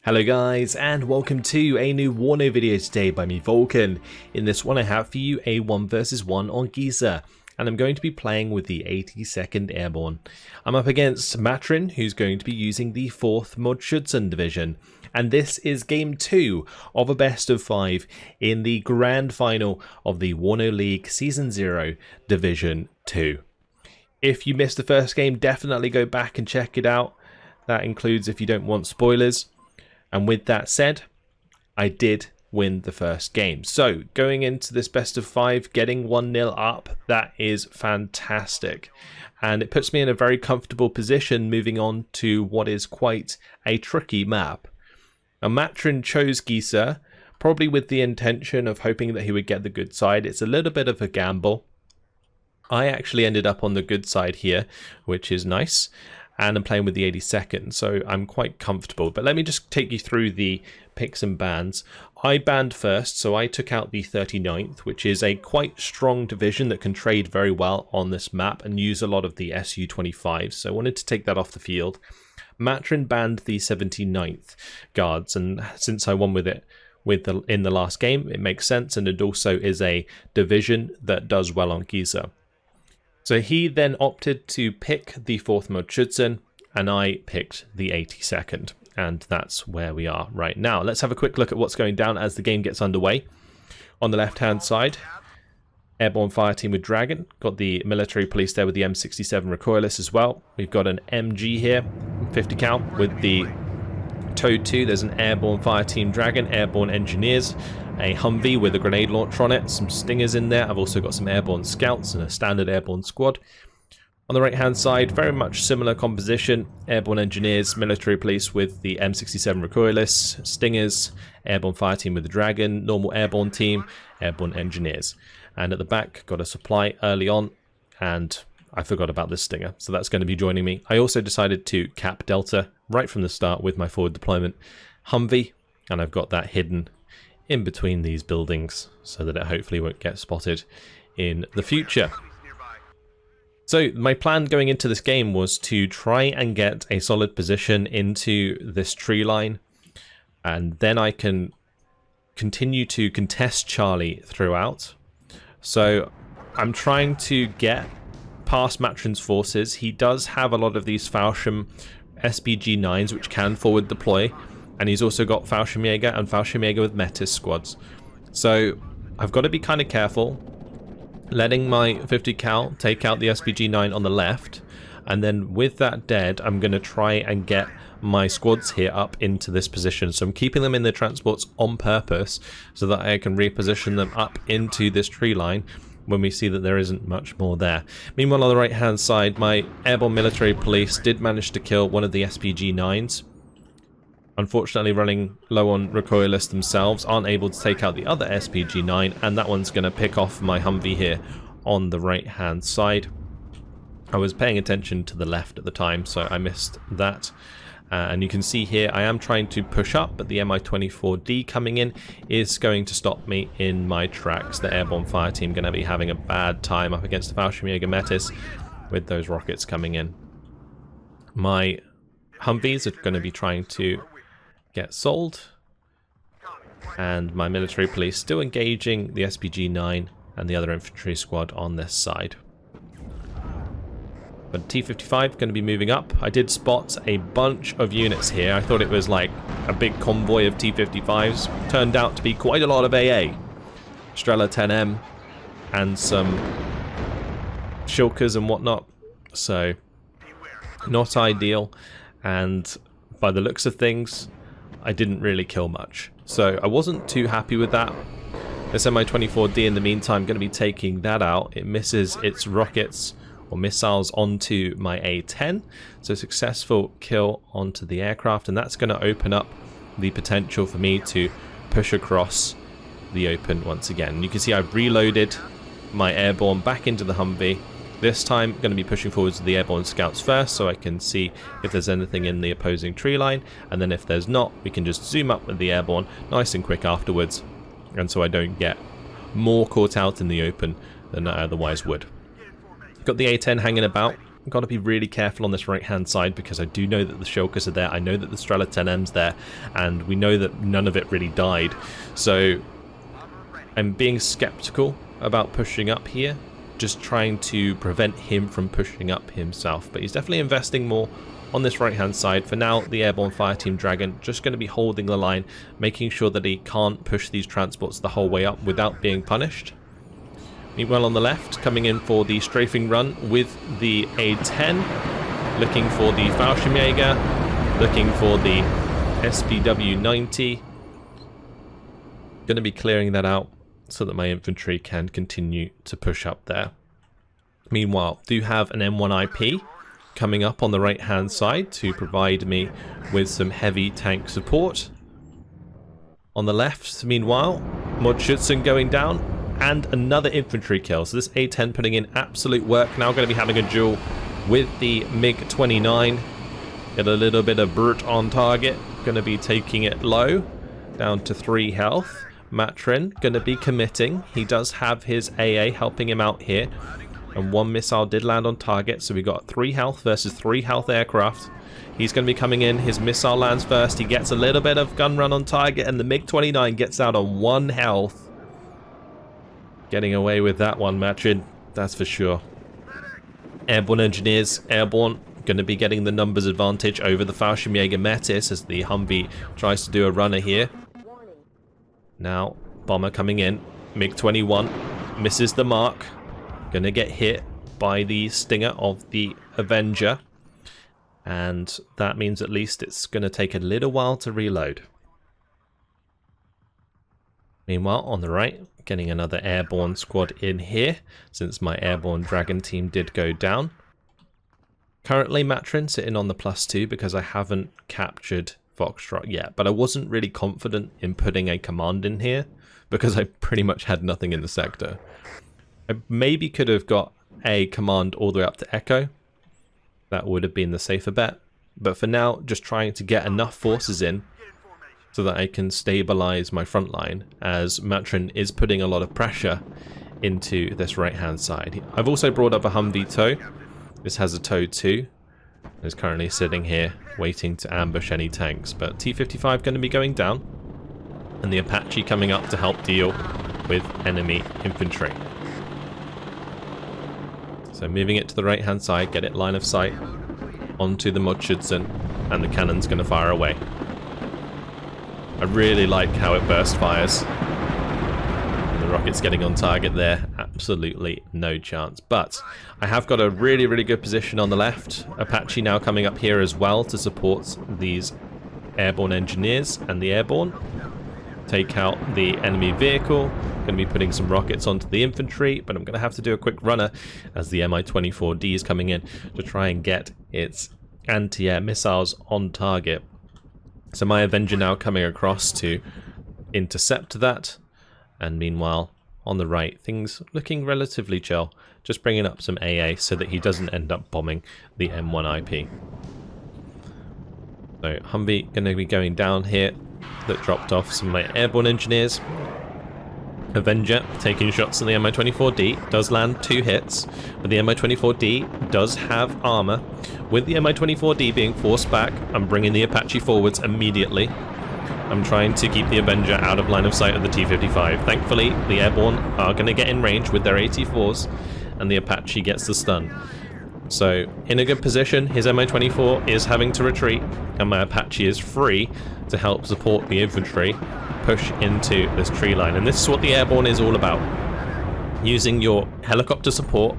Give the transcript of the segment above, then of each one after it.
Hello guys, and welcome to a new WARNO video today by me, Vulcan. In this one I have for you a 1 vs 1 on Geisa, and I'm going to be playing with the 82nd Airborne. I'm up against Matrin, who's going to be using the 4th Mod division, and this is game 2 of a best of 5 in the grand final of the WARNO League Season 0 Division 2. If you missed the first game, definitely go back and check it out. That includes if you don't want spoilers. And with that said, I did win the first game. So going into this best of 5, getting 1-0 up, that is fantastic. And it puts me in a very comfortable position moving on to what is quite a tricky map. Now, Matrin chose Geisa, probably with the intention of hoping that he would get the good side. It's a little bit of a gamble. I actually ended up on the good side here, which is nice. And I'm playing with the 82nd, so I'm quite comfortable. But let me just take you through the picks and bans. I banned first, so I took out the 39th, which is a quite strong division that can trade very well on this map and use a lot of the SU-25s, so I wanted to take that off the field. Matrin banned the 79th guards, and since I won with it in the last game, it makes sense, and it also is a division that does well on Geisa. So he then opted to pick the 4th Mod, and I picked the 82nd. And that's where we are right now. Let's have a quick look at what's going down as the game gets underway. On the left-hand side, Airborne fire team with Dragon. Got the military police there with the M67 recoilless as well. We've got an MG here, 50 cal, with the Toad 2. There's an Airborne fire team Dragon, Airborne engineers, a Humvee with a grenade launcher on it, some Stingers in there. I've also got some Airborne scouts and a standard Airborne squad. On the right hand side, very much similar composition, Airborne engineers, military police with the M67 recoilless, Stingers, Airborne fire team with the Dragon, normal Airborne team, Airborne engineers. And at the back, got a supply early on, and I forgot about this Stinger, so that's going to be joining me. I also decided to cap Delta right from the start with my forward deployment Humvee, and I've got that hidden in between these buildings so that it hopefully won't get spotted in the future. So my plan going into this game was to try and get a solid position into this tree line, and then I can continue to contest Charlie throughout. So I'm trying to get past Matrin's forces. He does have a lot of these Fallschirm SPG-9s which can forward deploy, and he's also got Fallschirmjäger and Fallschirmjäger with Metis squads. So I've got to be kind of careful, letting my 50 cal take out the SPG-9 on the left, and then with that dead, I'm going to try and get my squads here up into this position. So I'm keeping them in the transports on purpose so that I can reposition them up into this tree line when we see that there isn't much more there. Meanwhile, on the right hand side, my Airborne military police did manage to kill one of the SPG-9s. Unfortunately, running low on recoilless themselves, aren't able to take out the other SPG-9, and that one's going to pick off my Humvee here on the right hand side. I was paying attention to the left at the time, so I missed that. And you can see here I am trying to push up, but the Mi-24D coming in is going to stop me in my tracks. The Airborne fire team going to be having a bad time up against the Fallschirmjäger Metis with those rockets coming in. My Humvees are going to be trying to get sold, and my military police still engaging the SPG-9 and the other infantry squad on this side. But T-55 going to be moving up. I did spot a bunch of units here. I thought it was like a big convoy of T-55s. Turned out to be quite a lot of AA. Strela 10M and some Shilkers and whatnot. So not ideal, and by the looks of things, I didn't really kill much. So I wasn't too happy with that. This Mi-24D in the meantime going to be taking that out. It misses its rockets or missiles onto my A-10. So successful kill onto the aircraft, and that's going to open up the potential for me to push across the open once again. You can see I've reloaded my Airborne back into the Humvee. This time going to be pushing forwards to the Airborne scouts first, so I can see if there's anything in the opposing tree line, and then if there's not, we can just zoom up with the Airborne nice and quick afterwards, and so I don't get more caught out in the open than I otherwise would. Got the A-10 hanging about. got to be really careful on this right-hand side because I do know that the Shulkers are there. I know that the Strela 10M's there, and we know that none of it really died. So I'm being skeptical about pushing up here, just trying to prevent him from pushing up himself. But he's definitely investing more on this right-hand side. For now, the Airborne Fireteam Dragon just going to be holding the line, making sure that he can't push these transports the whole way up without being punished. Meanwhile, on the left, coming in for the strafing run with the A10, looking for the Fallschirmjäger, looking for the SPW-90. Going to be clearing that out so that my infantry can continue to push up there. Meanwhile, do have an M1IP coming up on the right-hand side to provide me with some heavy tank support. On the left, meanwhile, Mordschützen going down. And another infantry kill. So this A10 putting in absolute work. Now going to be having a duel with the MiG-29. Get a little bit of brute on target. Going to be taking it low. Down to 3 health. Matrin going to be committing. He does have his AA helping him out here. And 1 missile did land on target. So we got 3 health versus 3 health aircraft. He's going to be coming in. His missile lands first. He gets a little bit of gun run on target. And the MiG-29 gets out on 1 health. Getting away with that one, Matrin, that's for sure. Airborne engineers, Airborne, going to be getting the numbers advantage over the Fallschirmjäger Metis as the Humvee tries to do a runner here. Now, bomber coming in. MiG-21 misses the mark. Going to get hit by the stinger of the Avenger. And that means at least it's going to take a little while to reload. Meanwhile, on the right, getting another airborne squad in here, since my airborne dragon team did go down. Currently, Matrin sitting on the +2 because I haven't captured Foxtrot yet, but I wasn't really confident in putting a command in here because I pretty much had nothing in the sector. I maybe could have got a command all the way up to Echo. That would have been the safer bet, but for now, just trying to get enough forces in so that I can stabilize my front line, as Matrin is putting a lot of pressure into this right-hand side. I've also brought up a Humvee tow. This has a tow too. It's currently sitting here waiting to ambush any tanks, but T-55 going to be going down, and the Apache coming up to help deal with enemy infantry. So moving it to the right-hand side, get it line of sight onto the Mordschützen, and the cannon's going to fire away. I really like how it burst fires. The rocket's getting on target there. Absolutely no chance. But I have got a really, really good position on the left. Apache now coming up here as well to support these airborne engineers and the airborne. Take out the enemy vehicle. Going to be putting some rockets onto the infantry, but I'm going to have to do a quick runner as the Mi-24D is coming in to try and get its anti-air missiles on target. So my Avenger now coming across to intercept that, and meanwhile on the right things looking relatively chill, just bringing up some AA so that he doesn't end up bombing the M1IP. So Humvee going to be going down here, that dropped off some of my airborne engineers. Avenger taking shots on the Mi-24D, does land 2 hits, but the Mi-24D does have armor. With the Mi-24D being forced back, I'm bringing the Apache forwards immediately. I'm trying to keep the Avenger out of line of sight of the T-55. Thankfully, the airborne are going to get in range with their AT-4s, and the Apache gets the stun. So, in a good position, his Mi-24 is having to retreat, and my Apache is free to help support the infantry push into this tree line. And this is what the airborne is all about. Using your helicopter support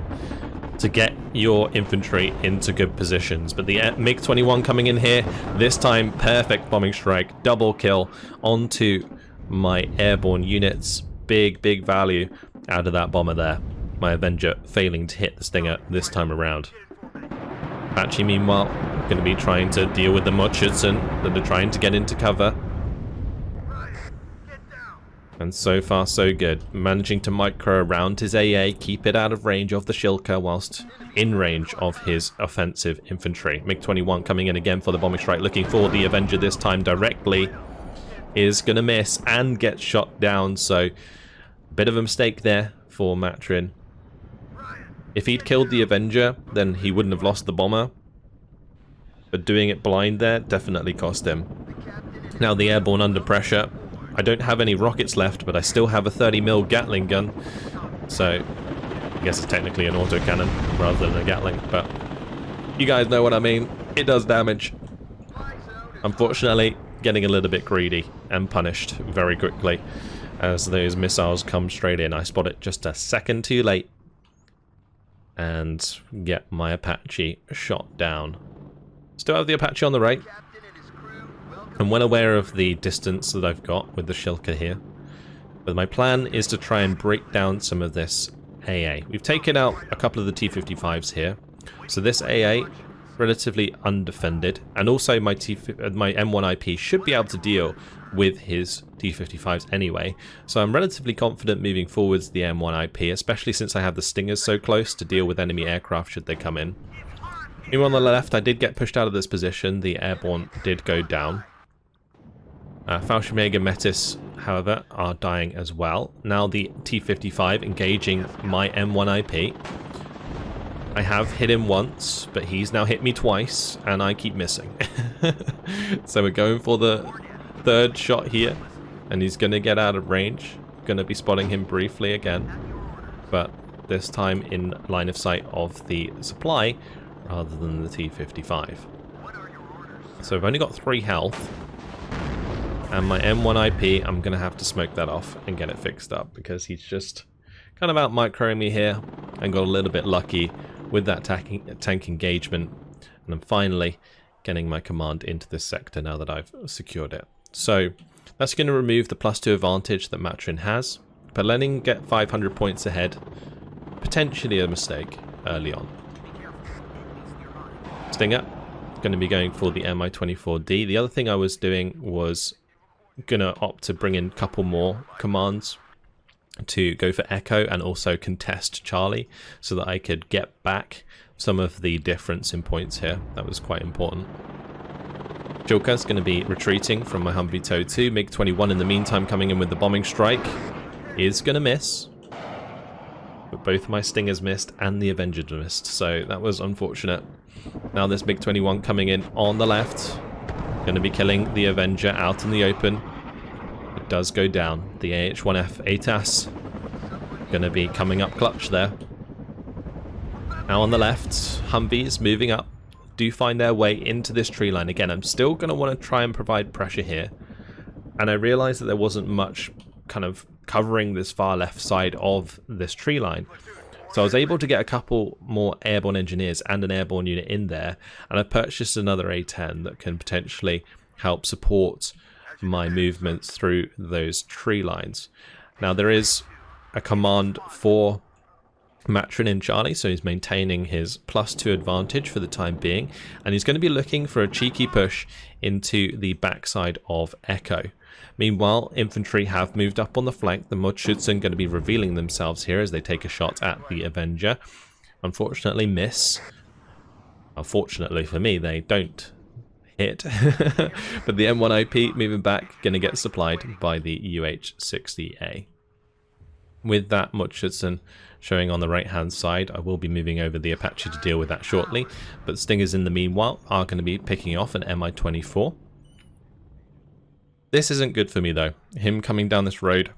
to get your infantry into good positions. But the MiG-21 coming in here, this time perfect bombing strike, double kill onto my airborne units. Big, big value out of that bomber there. My Avenger failing to hit the Stinger this time around. Apache, meanwhile, going to be trying to deal with the Mordschützen that are trying to get into cover. And so far, so good. Managing to micro around his AA, keep it out of range of the Shilka whilst in range of his offensive infantry. MiG-21 coming in again for the bombing strike, looking for the Avenger this time directly. Is going to miss and get shot down, so a bit of a mistake there for Matrin. If he'd killed the Avenger, then he wouldn't have lost the bomber. But doing it blind there definitely cost him. Now the Airborne under pressure. I don't have any rockets left, but I still have a 30mm Gatling gun. So, I guess it's technically an autocannon rather than a Gatling, but you guys know what I mean. It does damage. Unfortunately, getting a little bit greedy and punished very quickly as those missiles come straight in. I spot it just a second too late and get my Apache shot down. Still have the Apache on the right. I'm well aware of the distance that I've got with the Shilka here, but my plan is to try and break down some of this AA. We've taken out a couple of the T-55s here, so this AA relatively undefended, and also my M1IP should be able to deal with his T-55s anyway, so I'm relatively confident moving forwards the M1IP, especially since I have the Stingers so close to deal with enemy aircraft should they come in. Even on the left, I did get pushed out of this position. The Airborne did go down. Fallschirmjäger Metis, however, are dying as well. Now the T-55 engaging my M1IP. I have hit him once, but he's now hit me twice, and I keep missing. So we're going for the third shot here, and he's going to get out of range. Going to be spotting him briefly again, but this time in line of sight of the supply rather than the T-55. So I've only got 3 health, and my M1IP, I'm going to have to smoke that off and get it fixed up, because he's just kind of out microing me here and got a little bit lucky with that tank engagement, and I'm finally getting my command into this sector now that I've secured it. So that's going to remove the +2 advantage that Matrin has, but letting him get 500 points ahead, potentially a mistake early on. Stinger, going to be going for the Mi-24D. The other thing I was doing was going to opt to bring in a couple more commands to go for Echo and also contest Charlie, so that I could get back some of the difference in points here. That was quite important. Joker's going to be retreating from my Humvee TOW 2. MiG-21 in the meantime coming in with the bombing strike. Is going to miss, but both my Stingers missed and the Avenger missed, so that was unfortunate. Now this MiG-21 coming in on the left, going to be killing the Avenger out in the open. It does go down. The AH-1F ATAS going to be coming up clutch there. Now on the left, Humvees moving up, do find their way into this tree line. Again, I'm still going to want to try and provide pressure here, and I realized that there wasn't much kind of covering this far left side of this tree line. So I was able to get a couple more airborne engineers and an airborne unit in there, and I purchased another A-10 that can potentially help support my movements through those tree lines. Now there is a command for Matrin in Charlie, so he's maintaining his +2 advantage for the time being, and he's going to be looking for a cheeky push into the backside of Echo. Meanwhile, infantry have moved up on the flank. The Mudschützen going to be revealing themselves here as they take a shot at the Avenger. Unfortunately miss. Unfortunately for me, they don't hit. But the M1IP moving back, going to get supplied by the UH-60A. With that Mudschützen showing on the right hand side, I will be moving over the Apache to deal with that shortly, but Stingers in the meanwhile are going to be picking off an Mi-24. This isn't good for me though. Him coming down this road,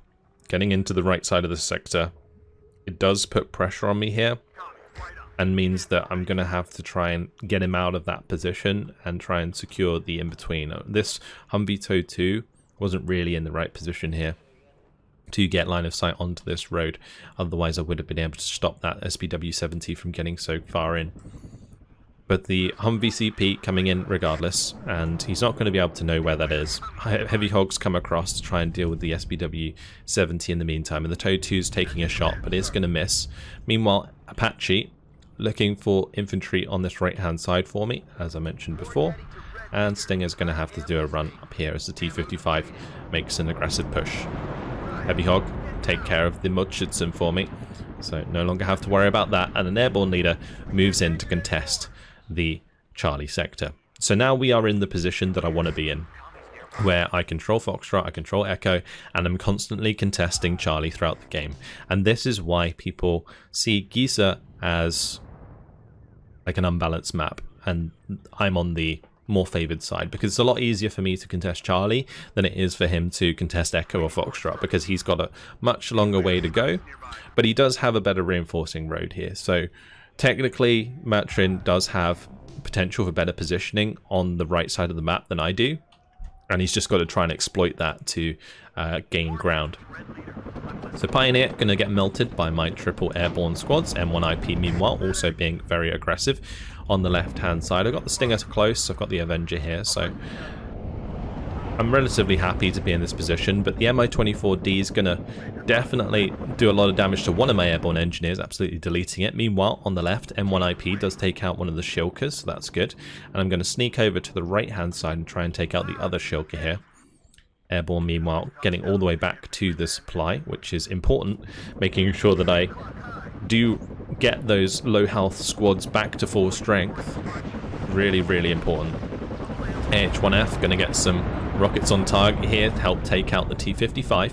getting into the right side of the sector, it does put pressure on me here, and means that I'm going to have to try and get him out of that position and try and secure the in-between. This Humvee TOW 2 wasn't really in the right position here to get line of sight onto this road, otherwise I would have been able to stop that SPW-70 from getting so far in. But the Humvee CP coming in regardless, and he's not going to be able to know where that is. Heavy Hogs come across to try and deal with the SPW-70 in the meantime, and the TOW 2's taking a shot, but it's going to miss. Meanwhile, Apache looking for infantry on this right hand side for me, as I mentioned before, and Stinger's going to have to do a run up here as the T-55 makes an aggressive push. Heavy Hog, take care of the Mudschützen for me, so no longer have to worry about that, and an airborne leader moves in to contest the Charlie sector. So now we are in the position that I want to be in. where I control Foxtrot, I control Echo, and I'm constantly contesting Charlie throughout the game. And this is why people see Geisa as like an unbalanced map, and I'm on the more favored side, because it's a lot easier for me to contest Charlie than it is for him to contest Echo or Foxtrot, because he's got a much longer way to go, but he does have a better reinforcing road here. So technically Matrin does have potential for better positioning on the right side of the map than I do, and he's just got to try and exploit that to gain ground. So Pioneer going to get melted by my triple airborne squads. M1IP meanwhile also being very aggressive on the left hand side. I've got the Stinger close, I've got the Avenger here, so I'm relatively happy to be in this position, but the Mi-24D is going to definitely do a lot of damage to one of my airborne engineers, absolutely deleting it. Meanwhile, on the left, M1IP does take out one of the Shilkers, so that's good. And I'm going to sneak over to the right-hand side and try and take out the other Shilker here. Airborne, meanwhile, getting all the way back to the supply, which is important, making sure that I do get those low-health squads back to full strength. Really, really important. AH-1F going to get some rockets on target here to help take out the T-55.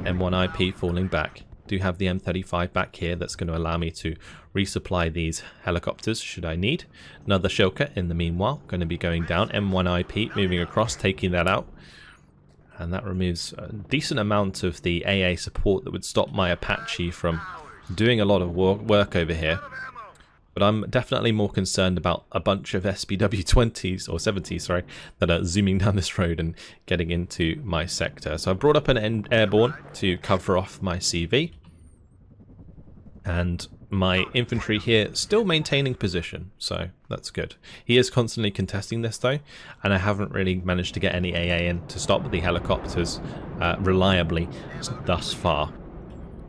M1IP falling back. Do have the M35 back here that's going to allow me to resupply these helicopters should I need. Another Shilker in the meanwhile going to be going down. M1IP moving across, taking that out. And that removes a decent amount of the AA support that would stop my Apache from doing a lot of work over here. But I'm definitely more concerned about a bunch of SPW-20s, or 70s, sorry, that are zooming down this road and getting into my sector. So I've brought up an airborne to cover off my CV. And my infantry here still maintaining position, so that's good. He is constantly contesting this though, and I haven't really managed to get any AA in to stop the helicopters reliably thus far.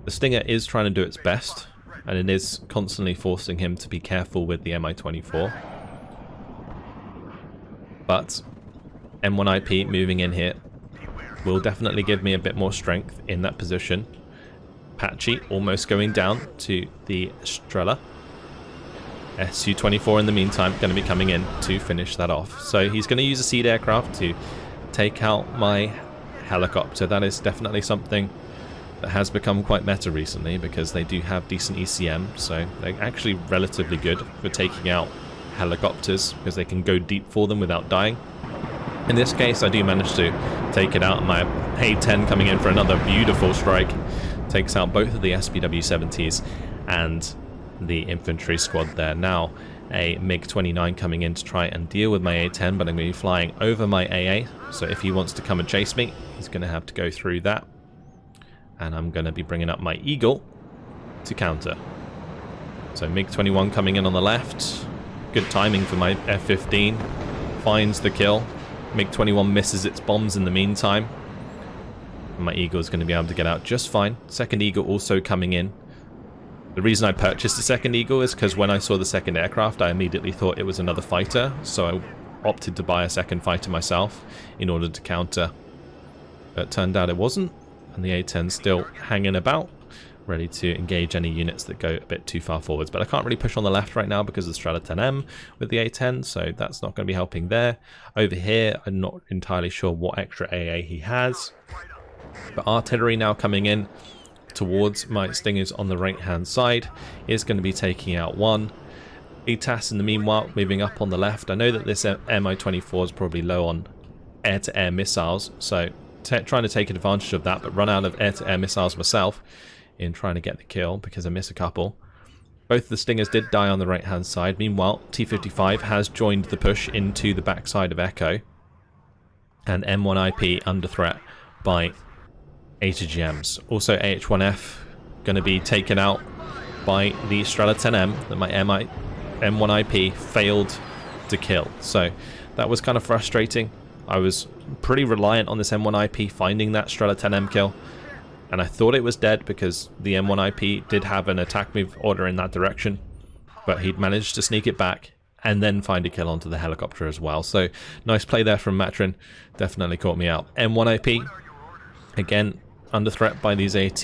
The Stinger is trying to do its best, and it is constantly forcing him to be careful with the Mi-24. But M1IP moving in here will definitely give me a bit more strength in that position. Apache almost going down to the Strela. Su-24 in the meantime going to be coming in to finish that off. So he's going to use a seed aircraft to take out my helicopter. That is definitely something that has become quite meta recently, because they do have decent ECM, so they're actually relatively good for taking out helicopters, because they can go deep for them without dying. In this case I do manage to take it out. My A-10 coming in for another beautiful strike. Takes out both of the SPW-70s and the infantry squad there. Now a MiG-29 coming in to try and deal with my A-10, but I'm going to be flying over my AA, so if he wants to come and chase me, he's going to have to go through that. And I'm going to be bringing up my Eagle to counter. So MiG-21 coming in on the left. Good timing for my F-15. Finds the kill. MiG-21 misses its bombs in the meantime. My Eagle is going to be able to get out just fine. Second Eagle also coming in. The reason I purchased the second Eagle is because when I saw the second aircraft, I immediately thought it was another fighter, so I opted to buy a second fighter myself in order to counter. But it turned out it wasn't, and the A-10 still hanging about, ready to engage any units that go a bit too far forwards. But I can't really push on the left right now because of the Strela 10M with the A-10, so that's not going to be helping there. Over here, I'm not entirely sure what extra AA he has. But artillery now coming in towards my Stingers on the right hand side is going to be taking out one. ETAS in the meanwhile moving up on the left. I know that this Mi-24 is probably low on air-to-air missiles, so trying to take advantage of that, but run out of air-to-air missiles myself in trying to get the kill because I miss a couple. Both of the Stingers did die on the right hand side. Meanwhile, T-55 has joined the push into the backside of Echo, and M1IP under threat by ATGMs. Also AH-1F going to be taken out by the Strela 10M that my M1IP failed to kill. So that was kind of frustrating. I was pretty reliant on this M1IP finding that Strela 10M kill, and I thought it was dead because the M1IP did have an attack move order in that direction, but he'd managed to sneak it back and then find a kill onto the helicopter as well. So nice play there from Matrin, definitely caught me out. M1IP again under threat by these AT,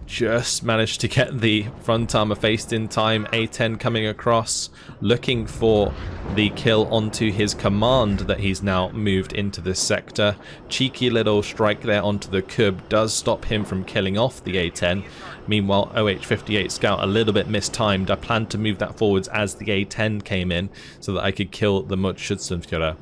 just managed to get the front armor faced in time. A10 coming across, looking for the kill onto his command that he's now moved into this sector. Cheeky little strike there onto the Cub does stop him from killing off the A10. Meanwhile, OH-58 Scout a little bit mistimed. I planned to move that forwards as the A10 came in so that I could kill the Mutschützenführer.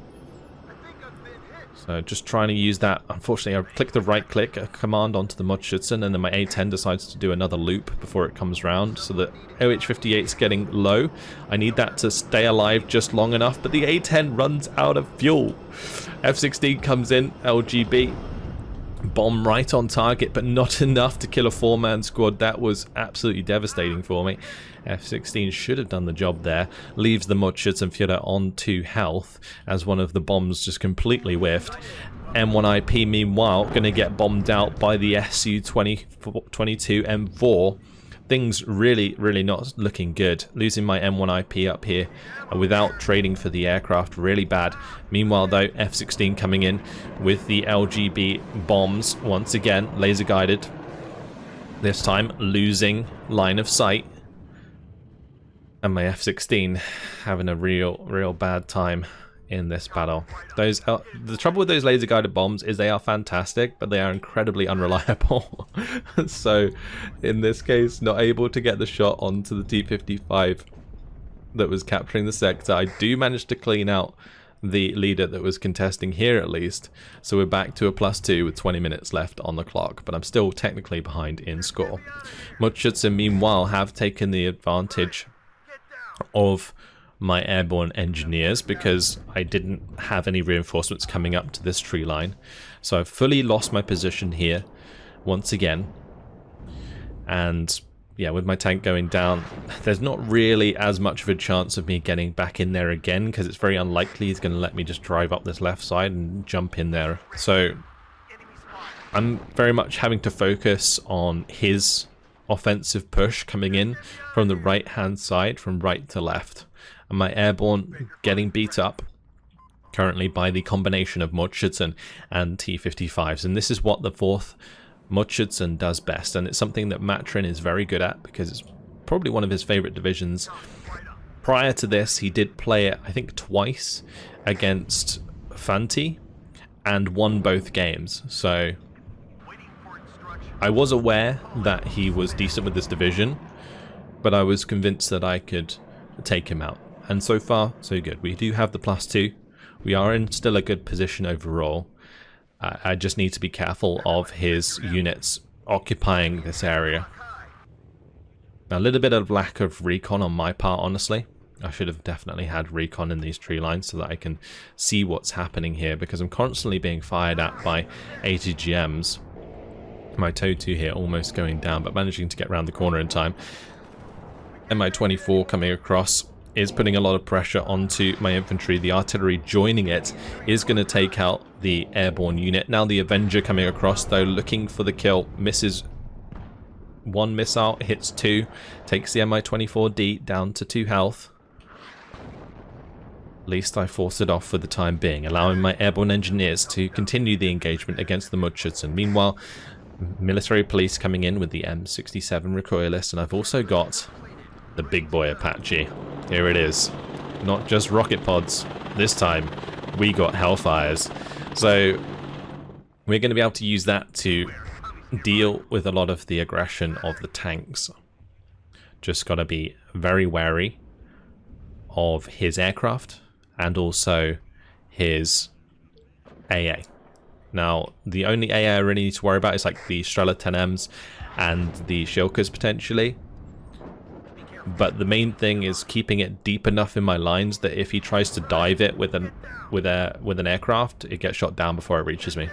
So just trying to use that. Unfortunately, I clicked the right click command onto the Mutschützen, and then my A10 decides to do another loop before it comes round, so that OH-58 is getting low. I need that to stay alive just long enough, but the A10 runs out of fuel. F-16 comes in, LGB. Bomb right on target, but not enough to kill a 4-man squad. That was absolutely devastating for me. F-16 should have done the job there. Leaves the Mutschützenführer on 2 health as one of the bombs just completely whiffed. M1IP meanwhile going to get bombed out by the Su-22 M4. Things really not looking good. Losing my M1IP up here without trading for the aircraft, really bad. Meanwhile though, F-16 coming in with the LGB bombs once again, laser guided. This time losing line of sight. And my F-16 having a real bad time in this battle. The trouble with those laser guided bombs is they are fantastic, but they are incredibly unreliable. So in this case, not able to get the shot onto the T-55 that was capturing the sector. I do manage to clean out the leader that was contesting here at least, so we're back to a +2 with 20 minutes left on the clock, but I'm still technically behind in score. Mutschützen meanwhile have taken the advantage of my airborne engineers because I didn't have any reinforcements coming up to this tree line, so I've fully lost my position here once again. And yeah, with my tank going down, there's not really as much of a chance of me getting back in there again because it's very unlikely he's going to let me just drive up this left side and jump in there. So I'm very much having to focus on his offensive push coming in from the right hand side, from right to left. And my airborne getting beat up currently by the combination of Mutschützen and T-55s. And this is what the 4th Mutschützen does best. And it's something that Matrin is very good at because it's probably one of his favorite divisions. Prior to this, he did play it, I think, twice against Fanti and won both games. So I was aware that he was decent with this division, but I was convinced that I could take him out. And so far, so good. We do have the +2. We are in still a good position overall. I just need to be careful of his units occupying this area. Now, a little bit of lack of recon on my part, honestly. I should have definitely had recon in these tree lines so that I can see what's happening here, because I'm constantly being fired at by ATGMs. My TOW2 here almost going down, but managing to get around the corner in time. Mi-24 coming across is putting a lot of pressure onto my infantry. The artillery joining it is going to take out the airborne unit. Now the Avenger coming across though, looking for the kill, misses 1 missile, hits 2, takes the Mi-24D down to 2 health. At least I forced it off for the time being, allowing my airborne engineers to continue the engagement against the Mutschützen. Meanwhile, military police coming in with the M67 recoilless, and I've also got the big boy Apache. Here it is. Not just rocket pods. This time, we got Hellfires. So we're going to be able to use that to deal with a lot of the aggression of the tanks. Just got to be very wary of his aircraft and also his AA. Now, the only AA I really need to worry about is like the Strela 10Ms and the Shilkas potentially. But the main thing is keeping it deep enough in my lines that if he tries to dive it with an aircraft, it gets shot down before it reaches me.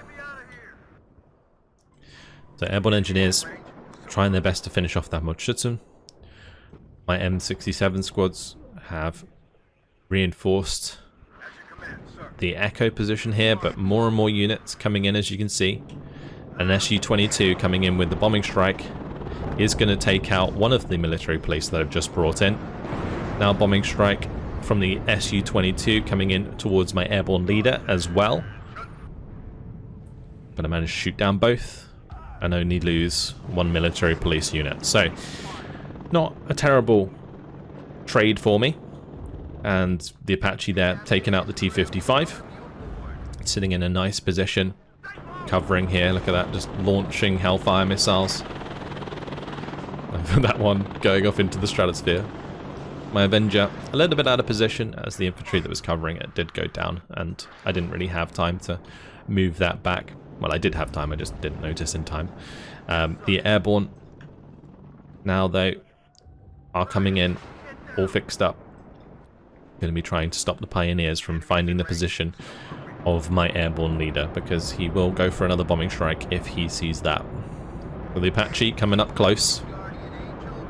So airborne engineers trying their best to finish off that Mutschützen. My M67 squads have reinforced the Echo position here, but more and more units coming in, as you can see. An Su-22 coming in with the bombing strike is going to take out one of the military police that I've just brought in. Now bombing strike from the Su-22 coming in towards my airborne leader as well. But I managed to shoot down both. and only lose 1 military police unit. So, not a terrible trade for me. And the Apache there taking out the T-55. Sitting in a nice position. Covering here, look at that, just launching Hellfire missiles. That one going off into the stratosphere. My Avenger a little bit out of position as the infantry that was covering it did go down, and I didn't really have time to move that back. Well, I did have time, I just didn't notice in time. The Airborne now, though, are coming in all fixed up. Going to be trying to stop the Pioneers from finding the position of my Airborne leader, because he will go for another bombing strike if he sees that. So the Apache coming up close.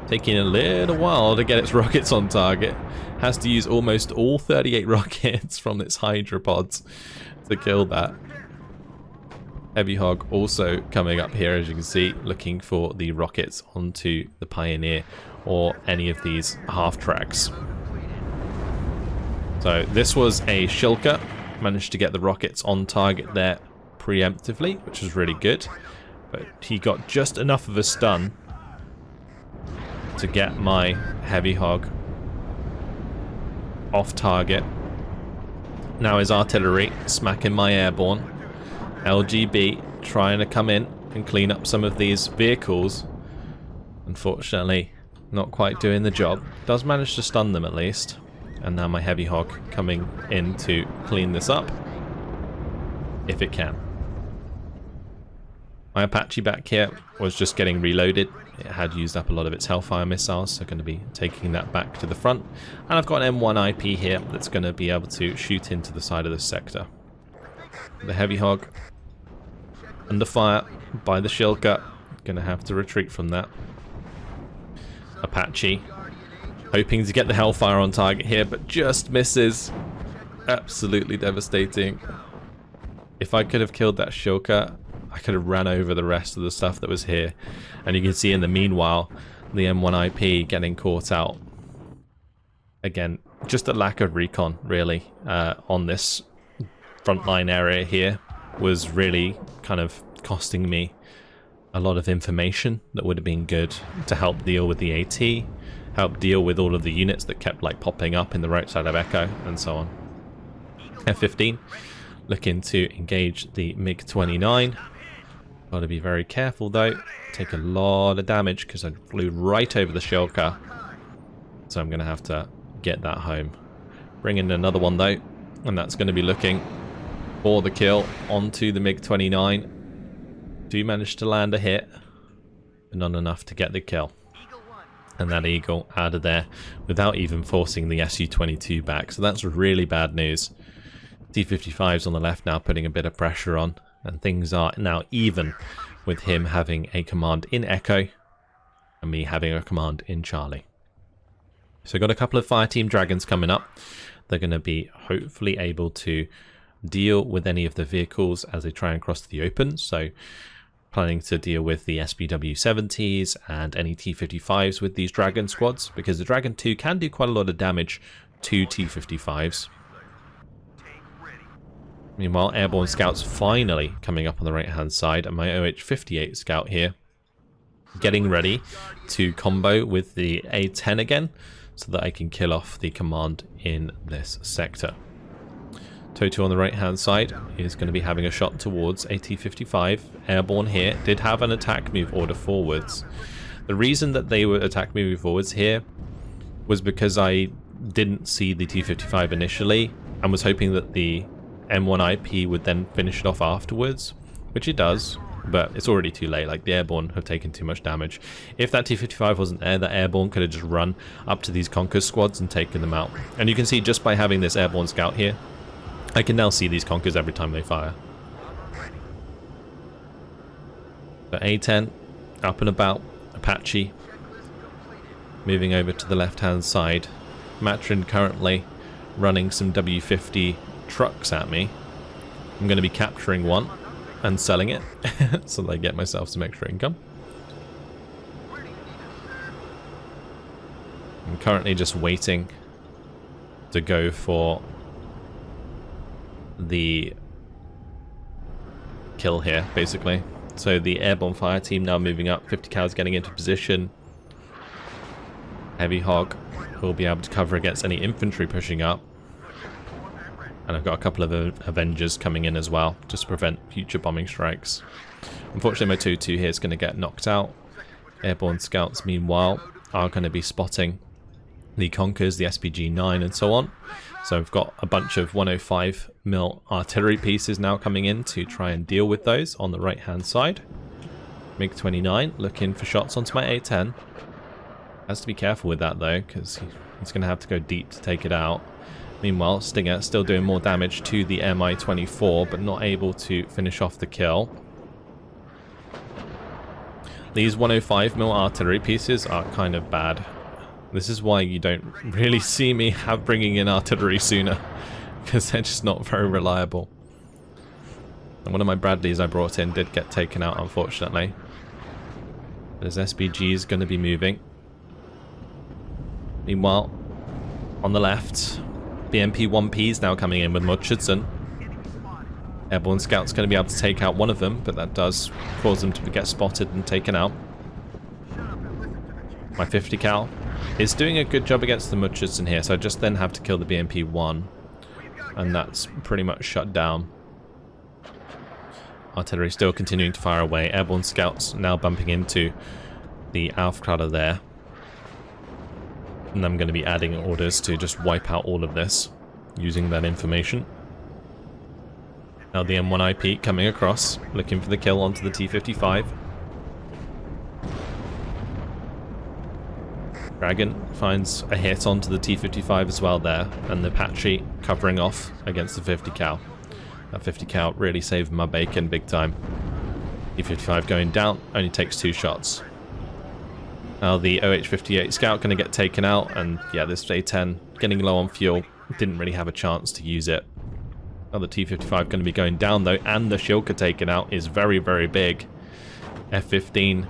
Taking a little while to get its rockets on target. Has to use almost all 38 rockets from its hydropods to kill that. Heavy Hog also coming up here, as you can see, looking for the rockets onto the Pioneer or any of these half tracks. So this was a Shilka. Managed to get the rockets on target there preemptively, which was really good. But he got just enough of a stun to get my Heavy Hog off target. Now his artillery smacking my Airborne. LGB trying to come in and clean up some of these vehicles. Unfortunately, not quite doing the job. Does manage to stun them at least. And now my Heavy Hog coming in to clean this up, if it can. My Apache back here was just getting reloaded. It had used up a lot of its Hellfire missiles, so going to be taking that back to the front. And I've got an M1 IP here that's going to be able to shoot into the side of this sector. The Heavy Hog under fire by the Shilka. Going to have to retreat from that. Apache hoping to get the Hellfire on target here, but just misses. Absolutely devastating. If I could have killed that Shilka, I could have ran over the rest of the stuff that was here. And you can see in the meanwhile, the M1 IP getting caught out. Again, just a lack of recon, really, on this frontline area here was really kind of costing me a lot of information that would have been good to help deal with the AT, help deal with all of the units that kept like popping up in the right side of Echo, and so on. F-15 looking to engage the MiG-29. Got to be very careful though. Take a lot of damage because I flew right over the Shilka. So I'm going to have to get that home. Bring in another one though, and that's going to be looking for the kill onto the MiG-29. Do manage to land a hit, but not enough to get the kill. And that Eagle out of there without even forcing the Su-22 back. So that's really bad news. T-55's on the left now putting a bit of pressure on. And things are now even with him having a command in Echo and me having a command in Charlie. So got a couple of Fireteam Dragons coming up. They're going to be hopefully able to deal with any of the vehicles as they try and cross the open. So planning to deal with the SPW-70s and any T-55s with these Dragon squads, because the Dragon 2 can do quite a lot of damage to T-55s. Meanwhile, Airborne Scouts finally coming up on the right-hand side, and my OH-58 Scout here getting ready to combo with the A-10 again, so that I can kill off the command in this sector. Toto on the right-hand side is going to be having a shot towards a T-55. Airborne here did have an attack move order forwards. The reason that they were attack moving forwards here was because I didn't see the T-55 initially and was hoping that the M1 IP would then finish it off afterwards, which it does, but it's already too late. Like, the Airborne have taken too much damage. If that T-55 wasn't there, the Airborne could have just run up to these Conquer squads and taken them out. And you can see just by having this Airborne Scout here, I can now see these Conquers every time they fire. The A-10 up and about. Apache moving over to the left-hand side. Matrin currently running some W50 trucks at me. I'm going to be capturing one and selling it so that I get myself some extra income. I'm currently just waiting to go for the kill here, basically. So the airborne fire team now moving up. 50 cows getting into position. Heavy hog will be able to cover against any infantry pushing up. And I've got a couple of Avengers coming in as well, just to prevent future bombing strikes. Unfortunately, my 2-2 here is going to get knocked out. Airborne scouts, meanwhile, are going to be spotting the Conkers, the SPG-9, and so on. So I've got a bunch of 105mm artillery pieces now coming in to try and deal with those on the right-hand side. MiG-29 looking for shots onto my A-10. Has to be careful with that, though, because he's going to have to go deep to take it out. Meanwhile, Stinger still doing more damage to the Mi-24, but not able to finish off the kill. These 105mm artillery pieces are kind of bad. This is why you don't really see me bringing in artillery sooner, because they're just not very reliable. And one of my Bradleys I brought in did get taken out, unfortunately. There's SPGs going to be moving. Meanwhile, on the left, BMP-1P is now coming in with Mudschützen. Airborne Scout's going to be able to take out one of them, but that does cause them to get spotted and taken out. My 50 cal is doing a good job against the Mudschützen here, so I just then have to kill the BMP-1, and that's pretty much shut down. Artillery still continuing to fire away. Airborne Scouts now bumping into the Aufkladder there. And I'm going to be adding orders to just wipe out all of this using that information. Now the M1IP coming across, looking for the kill onto the T-55. Dragon finds a hit onto the T-55 as well there, and the Apache covering off against the 50 cal. That 50 cal really saved my bacon big time. T-55 going down, only takes 2 shots. Now the OH-58 Scout going to get taken out, and yeah, this A-10 getting low on fuel, didn't really have a chance to use it. Now the T-55 going to be going down though, and the Shilka taken out is very, very big. F-15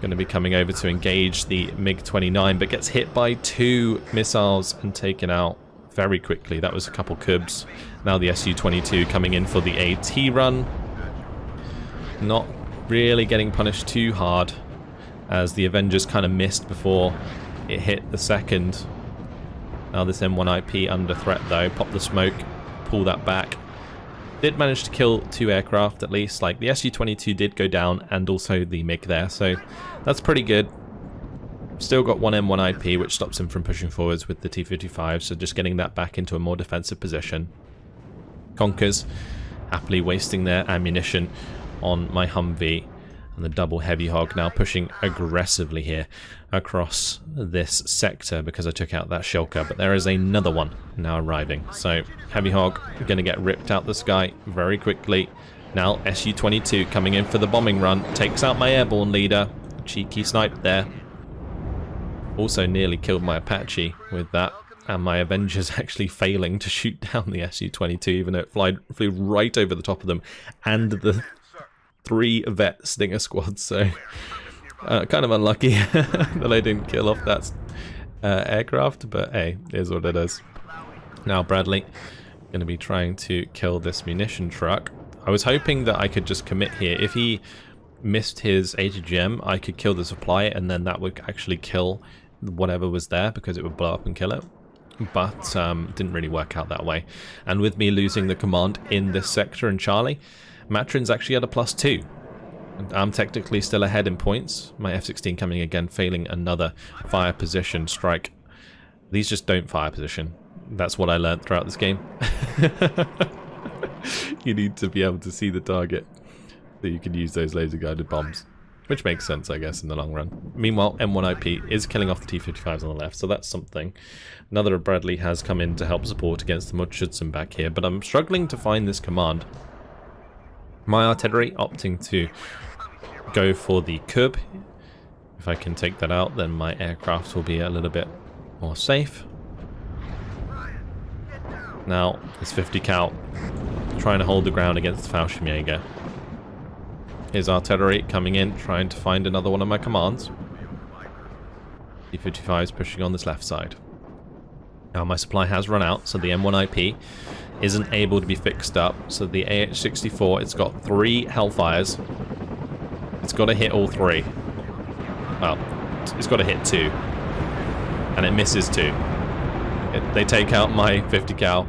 going to be coming over to engage the MiG-29, but gets hit by 2 missiles and taken out very quickly. That was a couple Cubs. Now the Su-22 coming in for the AT run. Not really getting punished too hard, as the Avengers kind of missed before it hit the second. Now this M1IP under threat though. Pop the smoke, pull that back. Did manage to kill 2 aircraft at least. Like the Su-22 did go down, and also the MiG there, so that's pretty good. Still got 1 M1IP, which stops him from pushing forwards with the T-55, so just getting that back into a more defensive position. Conkers happily wasting their ammunition on my Humvee. And the double heavy hog now pushing aggressively here across this sector because I took out that Shilka, but there is another one now arriving. So heavy hog going to get ripped out the sky very quickly. Now Su-22 coming in for the bombing run, takes out my airborne leader. Cheeky snipe there. Also nearly killed my Apache with that, and my Avengers actually failing to shoot down the Su-22, even though it flew right over the top of them and the 3 vet Stinger squads, so kind of unlucky that I didn't kill off that aircraft, but hey, it is what it is. Now Bradley going to be trying to kill this munition truck. I was hoping that I could just commit here. If he missed his ATGM, I could kill the supply, and then that would actually kill whatever was there, because it would blow up and kill it. But didn't really work out that way. And with me losing the command in this sector in Charlie, Matrin's actually at a +2. I'm technically still ahead in points. My F-16 coming again, failing another fire position strike. These just don't fire position. That's what I learned throughout this game. You need to be able to see the target so you can use those laser guided bombs. Which makes sense, I guess, in the long run. Meanwhile, M1IP is killing off the T-55s on the left, so that's something. Another Bradley has come in to help support against the Mudschützen back here, but I'm struggling to find this command. My artillery opting to go for the Cub. If I can take that out, then my aircraft will be a little bit more safe. Now, this 50 cal trying to hold the ground against the Fallschirmjäger. His artillery coming in, trying to find another one of my commands. T-55 is pushing on this left side. Now my supply has run out, so the M1IP isn't able to be fixed up. So the AH-64, it's got 3 Hellfires, It's got to hit all 3. Well, it's got to hit 2. And it misses 2. They take out my 50 cal.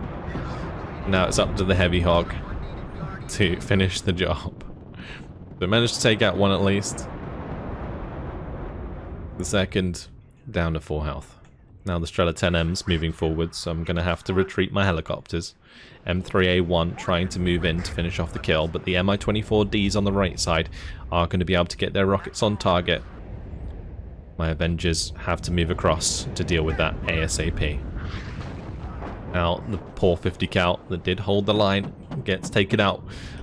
Now it's up to the heavy hog to finish the job. They managed to take out 1 at least. The second down to 4 health. Now the Strela 10M's moving forward, so I'm going to have to retreat my helicopters. M3A1 trying to move in to finish off the kill, but the Mi-24Ds on the right side are going to be able to get their rockets on target. My Avengers have to move across to deal with that ASAP. Now the poor 50 cal that did hold the line gets taken out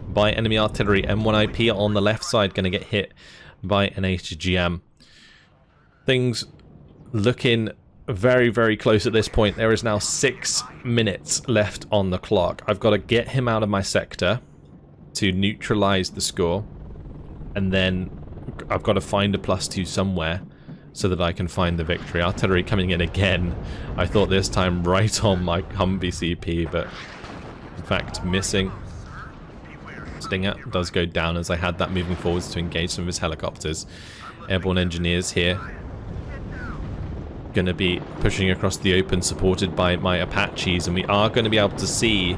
by enemy artillery. M1IP on the left side going to get hit by an HGM. Things looking very, very close at this point. There is now 6 minutes left on the clock. I've got to get him out of my sector to neutralize the score, and then I've got to find a +2 somewhere so that I can find the victory. Artillery coming in again. I thought this time right on my Humvee CP, but in fact missing. Stinger does go down as I had that moving forwards to engage some of his helicopters. Airborne engineers here going to be pushing across the open, supported by my Apaches, and we are going to be able to see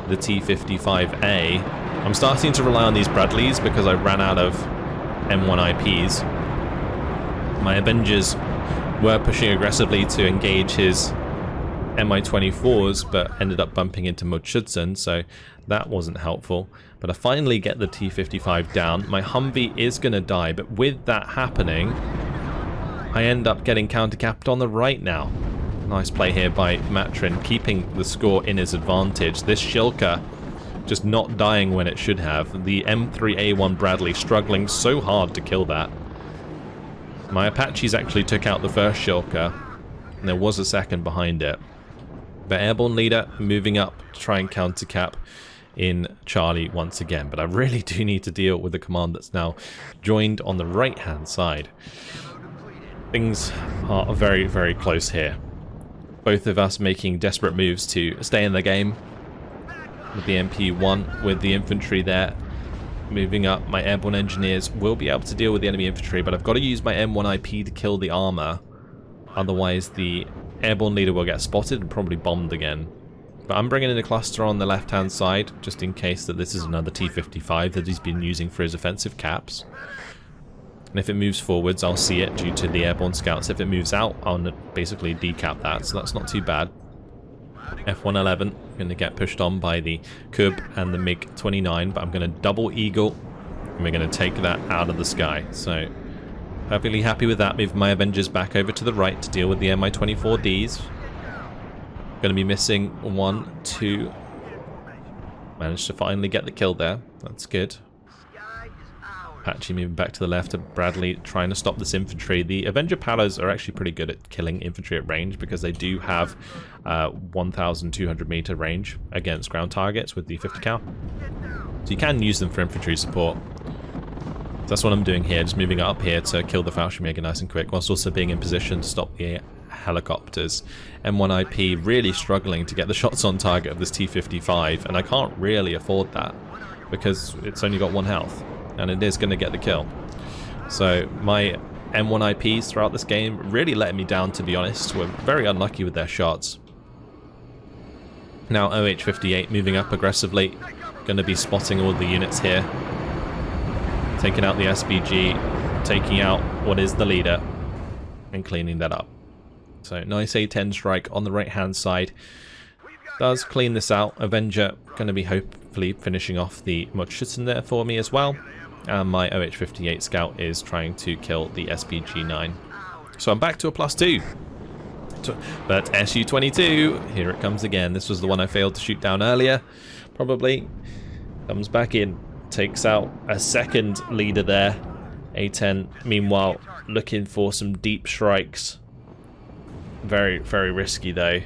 the T-55A. I'm starting to rely on these Bradleys because I ran out of M1IPs. My Avengers were pushing aggressively to engage his Mi-24s, but ended up bumping into Mudschützen, so that wasn't helpful. But I finally get the T-55 down. My Humvee is going to die, but with that happening, I end up getting counter-capped on the right now. Nice play here by Matrin, keeping the score in his advantage. This Shilka just not dying when it should have. The M3A1 Bradley struggling so hard to kill that. My Apaches actually took out the first Shilka, and there was a second behind it. But Airborne leader moving up to try and counter-cap in Charlie once again. But I really do need to deal with the command that's now joined on the right-hand side. Things are very, very close here. Both of us making desperate moves to stay in the game. With the MP1, with the infantry there moving up, my airborne engineers will be able to deal with the enemy infantry, but I've got to use my M1IP to kill the armor. Otherwise the airborne leader will get spotted and probably bombed again. But I'm bringing in a cluster on the left-hand side, just in case that this is another T-55 that he's been using for his offensive caps. And if it moves forwards, I'll see it due to the airborne scouts. If it moves out, I'll basically decap that, so that's not too bad. F-111 going to get pushed on by the Kub and the MiG-29, but I'm going to double eagle, and we're going to take that out of the sky. So, perfectly happy with that. Move my Avengers back over to the right to deal with the Mi-24Ds. Going to be missing 1, 2. Managed to finally get the kill there. That's good. Apache moving back to the left, and Bradley trying to stop this infantry. The Avenger Palas are actually pretty good at killing infantry at range because they do have 1,200 meter range against ground targets with the 50 cal. So you can use them for infantry support. So that's what I'm doing here, just moving up here to kill the Fallschirmjäger nice and quick, whilst also being in position to stop the helicopters. M1IP really struggling to get the shots on target of this T-55, and I can't really afford that because it's only got 1 health. And it is going to get the kill. So my M1IPs throughout this game really let me down, to be honest. We're very unlucky with their shots. Now OH-58 moving up aggressively. Going to be spotting all the units here. Taking out the SBG. Taking out what is the leader. And cleaning that up. So nice A-10 strike on the right hand side. Does clean this out. Avenger going to be hopefully finishing off the Mudschützen there for me as well. And my OH-58 scout is trying to kill the SPG-9. So I'm back to a +2. But Su-22, here it comes again. This was the one I failed to shoot down earlier, probably. Comes back in, takes out a second leader there. A-10, meanwhile, looking for some deep strikes. Very, very risky though.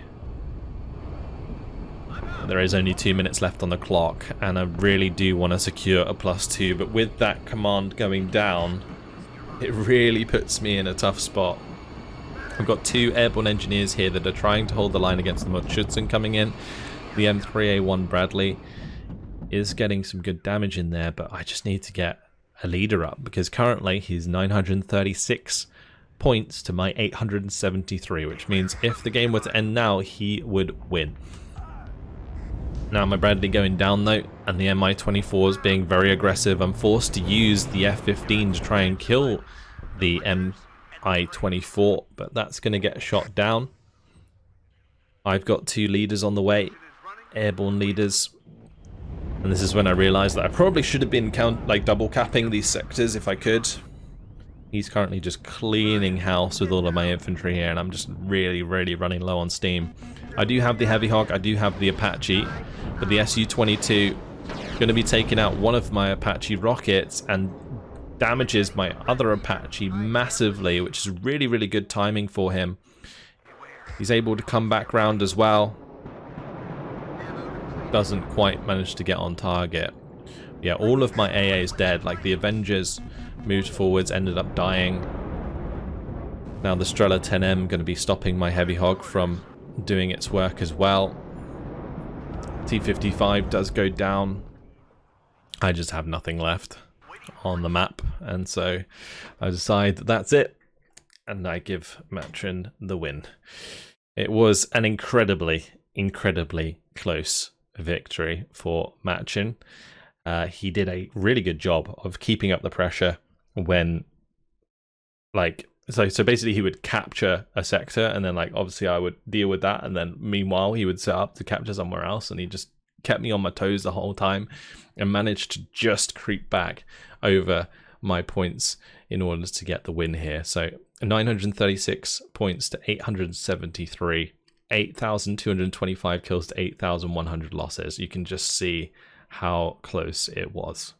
There is only 2 minutes left on the clock, and I really do want to secure a +2, but with that command going down, it really puts me in a tough spot. I've got 2 airborne engineers here that are trying to hold the line against the Mudschützen coming in. The M3A1 Bradley is getting some good damage in there, but I just need to get a leader up, because currently he's 936 points to my 873, which means if the game were to end now, he would win. Now my Bradley going down though, and the Mi-24 is being very aggressive. I'm forced to use the F-15 to try and kill the Mi-24, but that's going to get shot down. I've got 2 leaders on the way, airborne leaders, and this is when I realised that I probably should have been double capping these sectors if I could. He's currently just cleaning house with all of my infantry here, and I'm just really running low on steam. I do have the Heavy Hog, I do have the Apache, but the Su-22 going to be taking out one of my Apache rockets and damages my other Apache massively, which is really good timing for him. He's able to come back round as well. Doesn't quite manage to get on target. Yeah, all of my AA is dead. Like the Avengers moved forwards, ended up dying. Now the Strela 10M going to be stopping my Heavy Hog from doing its work as well. T-55 does go down. I just have nothing left on the map, and so I decide that that's it, and I give Matrin the win. It was an incredibly close victory for Matrin. He did a really good job of keeping up the pressure when, so basically he would capture a sector, and then obviously I would deal with that, and then meanwhile he would set up to capture somewhere else, and he just kept me on my toes the whole time and managed to just creep back over my points in order to get the win here. So 936 points to 873, 8,225 kills to 8,100 losses. You can just see how close it was.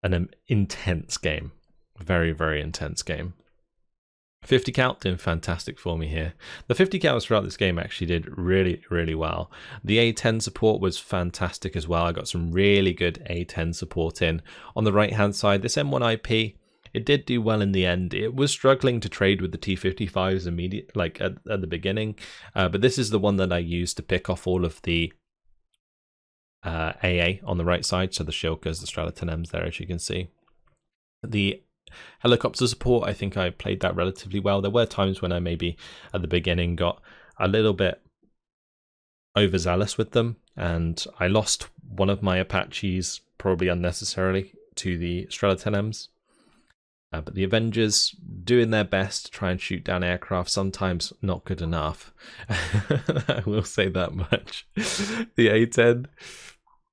An intense game. Very intense game. 50 cal doing fantastic for me here. The 50 cals throughout this game actually did really well. The A10 support was fantastic as well. I got some really good A10 support in. On the right hand side, this M1IP, it did do well in the end. It was struggling to trade with the T-55s at the beginning, but this is the one that I used to pick off all of the AA on the right side, so the Shilkas, the Strela 10Ms there, as you can see. The helicopter support, I think I played that relatively well. There were times when I maybe at the beginning got a little bit overzealous with them, and I lost one of my Apaches probably unnecessarily to the Strela 10Ms. But the Avengers doing their best to try and shoot down aircraft, sometimes not good enough. I will say that much. The A10,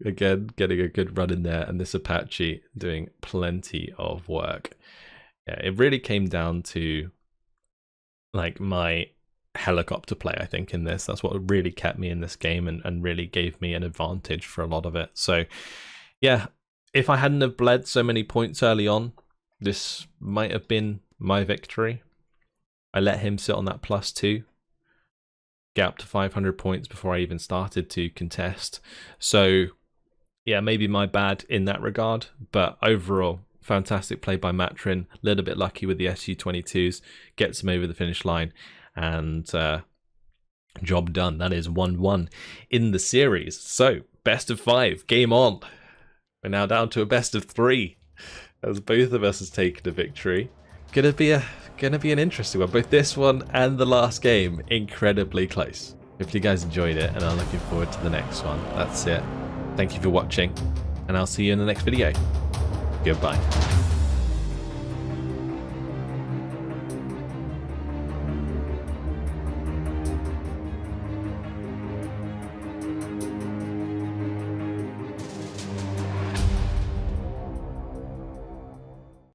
again, getting a good run in there, and this Apache doing plenty of work. Yeah, it really came down to my helicopter play, I think, in this. That's what really kept me in this game and really gave me an advantage for a lot of it. So, yeah, if I hadn't have bled so many points early on, this might have been my victory. I let him sit on that +2, get up to 500 points before I even started to contest. So, yeah, maybe my bad in that regard, but overall, fantastic play by Matrin. A little bit lucky with the Su-22s, gets him over the finish line, and job done. That is 1-1 in the series. So, best of 5, game on. We're now down to a best of 3, as both of us has taken a victory. Gonna be an interesting one. Both this one and the last game, incredibly close. Hopefully you guys enjoyed it, and I'm looking forward to the next one. That's it. Thank you for watching, and I'll see you in the next video. Goodbye.